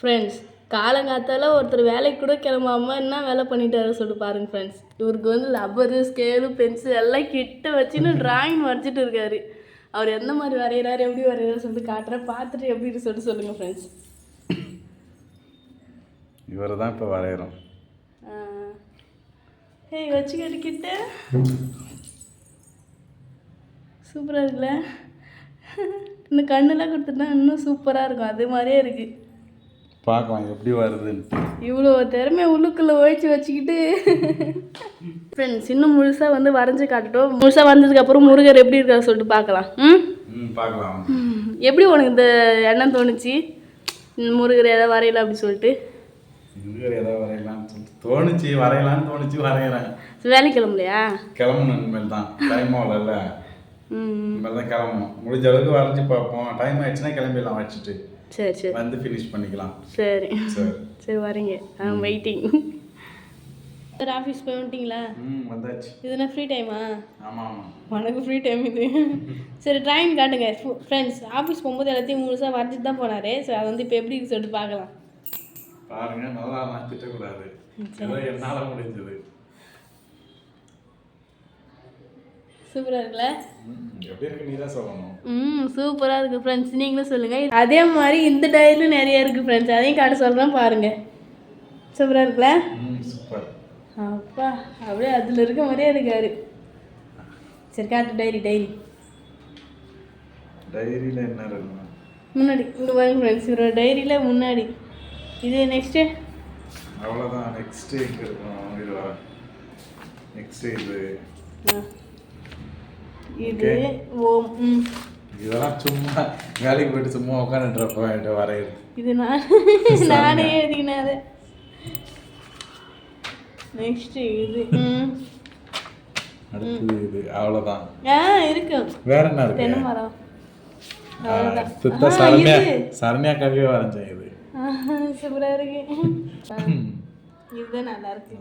Friends, காலங்காத்தால ஒருத்தர் வேலைக்கு கூட கிளம்பாம என்ன வேலை பண்ணிட்டாரு சொல்லிட்டு பாருங்க ஃப்ரெண்ட்ஸ். இவருக்கு வந்து லப்பரு, ஸ்கேலு, பென்சில் எல்லாம் கிட்ட வச்சுன்னு டிராயிங் வரைஞ்சிட்டு இருக்காரு. அவர் எந்த மாதிரி வரைகிறாரு, எப்படி வரைகிறாரு சொல்லிட்டு காட்டுறேன். பார்த்துட்டு எப்படின்னு சொல்லிட்டு சொல்லுங்கள் ஃப்ரெண்ட்ஸ். இவர் தான் இப்போ வரைகிறோம். ஏய் வச்சுக்கிட்டு கிட்ட சூப்பராக இருக்குல்ல. இந்த கண்ணெல்லாம் கொடுத்துட்டா இன்னும் சூப்பராக இருக்கும். அது மாதிரியே இருக்குது. பார்க்கலாம் எப்படி வருதுன்னு. இவ்வளோ திறமையை உள்ளுக்குள்ளே ஒழிச்சு வச்சுக்கிட்டு ஃப்ரெண்ட்ஸ் இன்னும் முழுசாக வந்து வரைஞ்சி காட்டுட்டோம். முழுசாக வந்ததுக்கப்புறம் முருகர் எப்படி இருக்காரு சொல்லிட்டு பார்க்கலாம். பார்க்கலாம். எப்படி உனக்கு இந்த எண்ணம் தோணுச்சு, முருகர் எதாவது வரையலாம் அப்படின்னு சொல்லிட்டு? முருகர் எதாவது வரையலாம்னு சொல்லிட்டு தோணுச்சு, வரையலான்னு தோணுச்சு, வரைகிறேன். வேலைக்கு கிளம்பலையா? கிளம்பணும் இனிமேல் தான். டைம் ஆகல, இனிமேல் தான் கிளம்பணும். முடிஞ்ச அளவுக்கு வரைஞ்சி பார்ப்போம். டைம் ஆயிடுச்சுன்னா கிளம்பிடலாம் வச்சுட்டு. சரி சரி வந்து ஃபினிஷ் பண்ணிக்கலாம். சரி சரி வரீங்க. வெயிட்டிங். சார் ஆஃபீஸ் போய் வந்துட்டிங்களா? வந்தாச்சு. இதுனா ஃப்ரீ டைமா? ஆமாம் ஆமாம், உனக்கு ஃப்ரீ டைம் இது. சரி டிராயிங் காட்டுங்க ஃப்ரெண்ட்ஸ். ஆஃபீஸ் போகும்போது எல்லாத்தையும் முழுசாக வரைஞ்சிட்டு தான் போனார். ஸோ அது வந்து இப்போ எப்படி சொல்லிட்டு பார்க்கலாம். பாருங்க, நல்லா திட்டக்கூடாது. ஏதோ என்னால் முடிஞ்சது. சூப்பராக இருக்குல்ல? எப்படி இருக்கு நீ தான் சொல்லணும். சூப்பராக இருக்குது ஃப்ரெண்ட்ஸ். நீங்களும் சொல்லுங்கள். அதே மாதிரி இந்த டைரியிலும் நிறைய இருக்குது ஃப்ரெண்ட்ஸ். அதையும் காட்ட சொல்கிறேன் பாருங்கள். சூப்பராக இருக்குல்ல? சூப்பர். அப்பா அப்படியே அதில் இருக்க மாதிரியே இருக்காரு. சரி காட்டு டைரி. டைரியில் என்ன இருக்கும்? முன்னாடி இங்கே பாருங்க ஃப்ரெண்ட்ஸ். இவரோட டைரியில் முன்னாடி இது நெக்ஸ்ட்டு. அவ்வளோதான். நெக்ஸ்ட்டு இங்கே இருக்கும். இதுவா நெக்ஸ்ட்டு இது ஓம். இதெல்லாம் சும்மா வேலைக்கு போயிட்டு சும்மா உட்காந்துட்டு வரையுது. இது நானே எழுதிக்கினேன் அதை. நெக்ஸ்ட்டு இது. அடுத்தது இது. அவ்வளோதான். இருக்கு. வேற என்ன இருக்கு? தென்னை மரம். சரண்யா கவியை வரைஞ்சேன். இது சூப்பராக இருக்கு. இதுதான் நல்லா இருக்கு.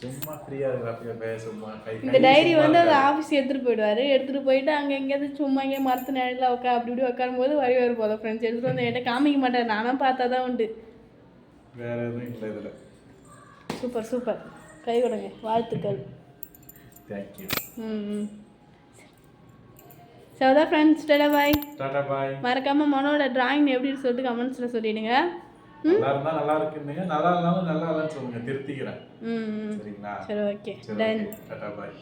சும்மா ஃப்ரீயாக இருக்கிறப்ப சும்மா இந்த டைரி வந்து அவர் ஆஃபீஸ் எடுத்துகிட்டு போயிடுவார். எடுத்துகிட்டு போயிட்டு அங்கே எங்கேயாவது சும்மா இங்கே மரத்து நிழலில் அப்படி இப்படி உட்காரும்போது வரைவார் போதும் ஃப்ரெண்ட்ஸ். எடுத்துகிட்டு வந்து என்கிட்ட காமிக்க மாட்டார். நானும் பார்த்தா தான் உண்டு. வேற எதுவும் இல்லை இதில். சூப்பர். கை கொடுங்க. வாழ்த்துக்கள். தேங்க்யூ. சரி ஃப்ரெண்ட்ஸ், டாடா பாய். மறக்காமல் மனோட டிராயிங் எப்படி சொல்லிட்டு கமெண்ட்ஸில் சொல்லிடுங்க. நல்லா இருந்தா நல்லா இருக்குங்க, நல்லா இருந்தாலும் நல்லா இல்லைன்னு சொல்லுங்க, திருத்திக்கிறேன். சரிங்களா? சரி ஓகே டன். டாடா பாய்.